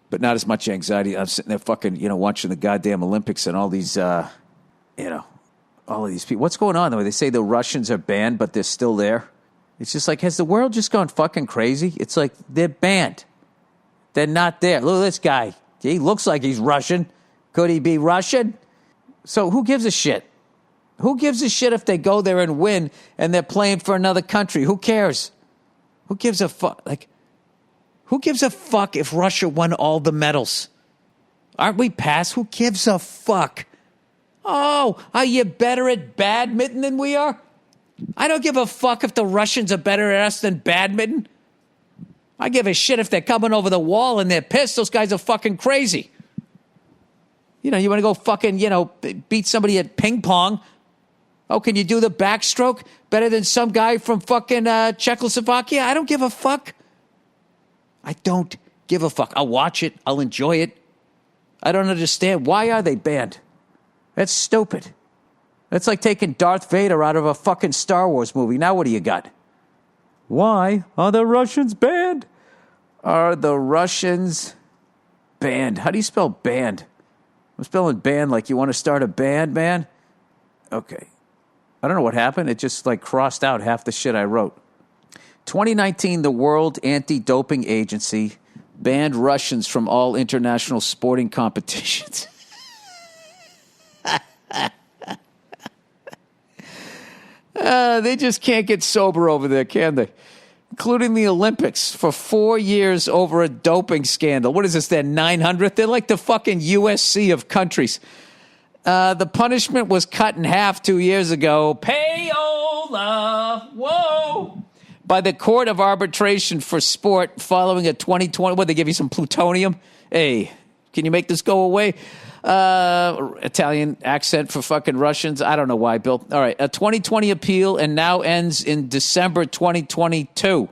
but not as much anxiety. I'm sitting there fucking, watching the goddamn Olympics and all these, all of these people. What's going on, though? They say the Russians are banned, but they're still there. It's just like, has the world just gone fucking crazy? It's like, they're banned. They're not there. Look at this guy. He looks like he's Russian. Could he be Russian? So who gives a shit? Who gives a shit if they go there and win and they're playing for another country? Who cares? Who gives a fuck? Like, who gives a fuck if Russia won all the medals? Aren't we past? Who gives a fuck? Oh, are you better at badminton than we are? I don't give a fuck if the Russians are better at us than badminton. I give a shit if they're coming over the wall and they're pissed. Those guys are fucking crazy. You want to go fucking, beat somebody at ping pong. Oh, can you do the backstroke better than some guy from fucking Czechoslovakia? I don't give a fuck. I don't give a fuck. I'll watch it. I'll enjoy it. I don't understand. Why are they banned? That's stupid. That's like taking Darth Vader out of a fucking Star Wars movie. Now what do you got? Why are the Russians banned? Are the Russians banned? How do you spell banned? I'm spelling band like you want to start a band, man. Okay. I don't know what happened. It just crossed out half the shit I wrote. 2019, the World Anti-Doping Agency banned Russians from all international sporting competitions. They just can't get sober over there, can they? Including the Olympics for 4 years over a doping scandal. What is this, their 900th? They're like the fucking USC of countries. The punishment was cut in half 2 years ago. Payola, whoa! By the Court of Arbitration for Sport following a 2020. What, they give you some plutonium? Hey, can you make this go away? Italian accent for fucking Russians. I don't know why, Bill. All right. A 2020 appeal and now ends in December 2022.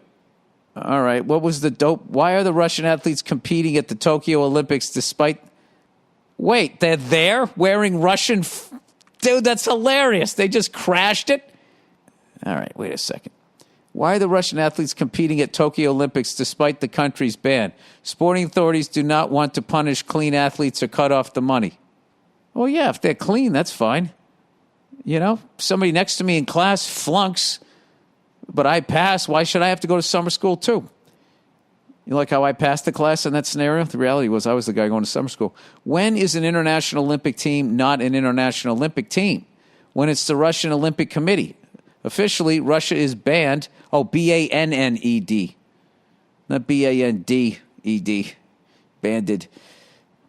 All right. What was the dope? Why are the Russian athletes competing at the Tokyo Olympics despite... Wait, they're there wearing Russian... Dude, that's hilarious. They just crashed it? All right. Wait a second. Why are the Russian athletes competing at Tokyo Olympics despite the country's ban? Sporting authorities do not want to punish clean athletes or cut off the money. Well, yeah, if they're clean, that's fine. Somebody next to me in class flunks, but I pass. Why should I have to go to summer school too? You like how I passed the class in that scenario? The reality was I was the guy going to summer school. When is an international Olympic team not an international Olympic team? When it's the Russian Olympic Committee. Officially, Russia is banned. Oh, B-A-N-N-E-D. Not B-A-N-D-E-D. Banded.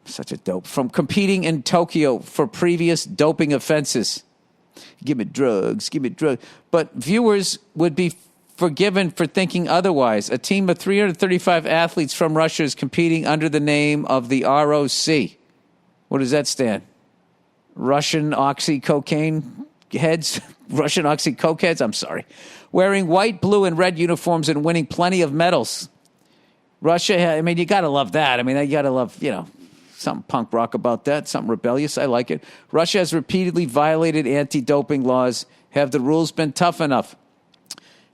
Such a dope. From competing in Tokyo for previous doping offenses. Give me drugs. But viewers would be forgiven for thinking otherwise. A team of 335 athletes from Russia is competing under the name of the ROC. What does that stand? Russian oxycocaine heads? Russian oxycokeheads? I'm sorry. Wearing white, blue, and red uniforms and winning plenty of medals. Russia, you got to love that. You got to love, something punk rock about that, something rebellious. I like it. Russia has repeatedly violated anti-doping laws. Have the rules been tough enough?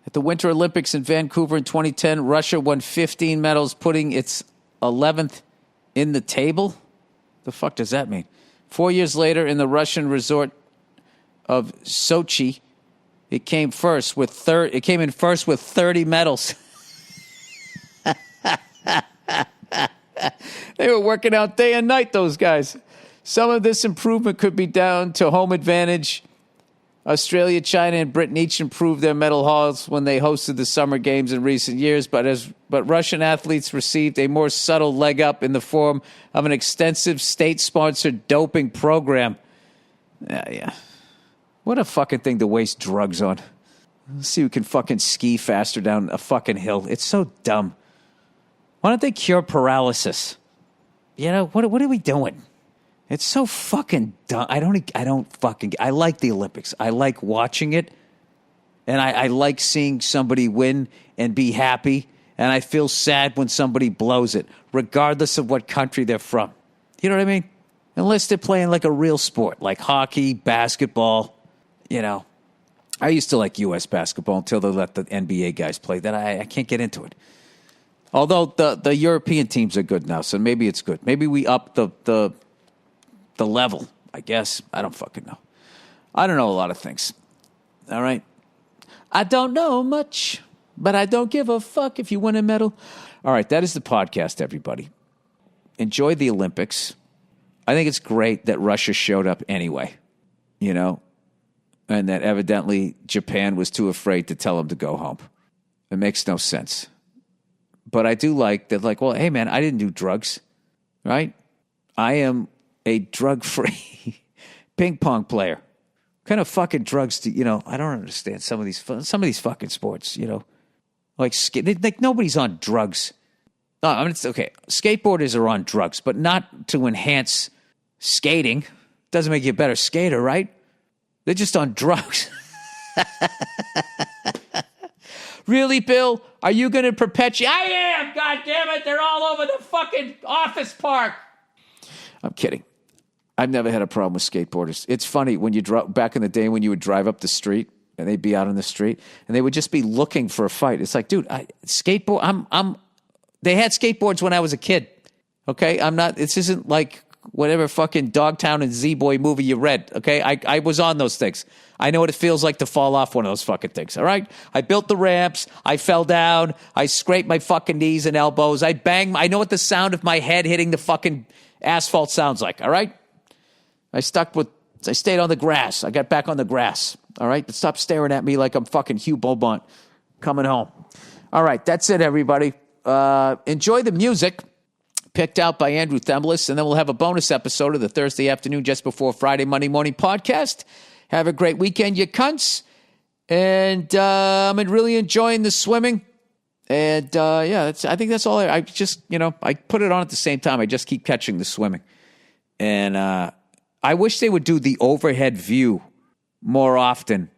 At the Winter Olympics in Vancouver in 2010, Russia won 15 medals, putting its 11th in the table? The fuck does that mean? 4 years later, in the Russian resort of Sochi, it came in first with 30 medals. They were working out day and night, those guys. Some of this improvement could be down to home advantage. Australia, China, and Britain each improved their medal hauls when they hosted the Summer Games in recent years, but Russian athletes received a more subtle leg up in the form of an extensive state-sponsored doping program. Yeah. What a fucking thing to waste drugs on. Let's see who can fucking ski faster down a fucking hill. It's so dumb. Why don't they cure paralysis? What are we doing? It's so fucking dumb. I like the Olympics. I like watching it. And I like seeing somebody win and be happy. And I feel sad when somebody blows it, regardless of what country they're from. You know what I mean? Unless they're playing like a real sport, like hockey, basketball. I used to like U.S. basketball until they let the NBA guys play. Then I can't get into it. Although the European teams are good now, so maybe it's good. Maybe we up the level, I guess. I don't fucking know. I don't know a lot of things. All right? I don't know much, but I don't give a fuck if you win a medal. All right, that is the podcast, everybody. Enjoy the Olympics. I think it's great that Russia showed up anyway, you know, and that evidently Japan was too afraid to tell them to go home. It makes no sense. But I do like that, like, well, hey, man, I didn't do drugs, right? I am a drug-free ping pong player. What kind of fucking drugs do, you know, I don't understand some of these fucking sports, you know. Like nobody's on drugs. No, I mean, it's okay. Skateboarders are on drugs, but not to enhance skating. Doesn't make you a better skater, right? They're just on drugs. Really, Bill? Are you going to perpetuate? I am, goddammit. They're all over the fucking office park. I'm kidding. I've never had a problem with skateboarders. It's funny when you back in the day when you would drive up the street and they'd be out on the street and they would just be looking for a fight. It's like, dude, they had skateboards when I was a kid. Okay, this isn't like whatever fucking Dogtown and Z-Boy movie you read. Okay, I was on those things. I know what it feels like to fall off one of those fucking things. All right, I built the ramps. I fell down. I scraped my fucking knees and elbows. I banged. I know what the sound of my head hitting the fucking asphalt sounds like. All right, I stayed on the grass. I got back on the grass. All right, but stop staring at me like I'm fucking Hugh Beaumont coming home. All right, that's it, everybody. Enjoy the music picked out by Andrew Themlis, and then we'll have a bonus episode of the Thursday afternoon just before Friday, Monday morning podcast. Have a great weekend, you cunts. And I'm really enjoying the swimming. And I think that's all. I just, I put it on at the same time. I just keep catching the swimming. And I wish they would do the overhead view more often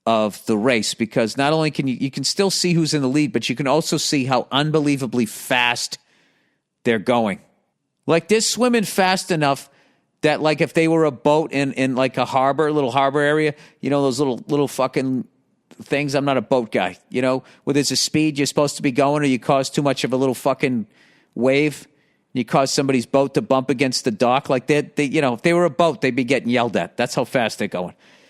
of the race, because not only can you can still see who's in the lead, but you can also see how unbelievably fast they're going. Like, they're swimming fast enough that, like, if they were a boat in like a little harbor area, those little fucking things. I'm not a boat guy, where there's a speed you're supposed to be going, or you cause too much of a little fucking wave, you cause somebody's boat to bump against the dock. Like, if they were a boat, they'd be getting yelled at. That's how fast they're going.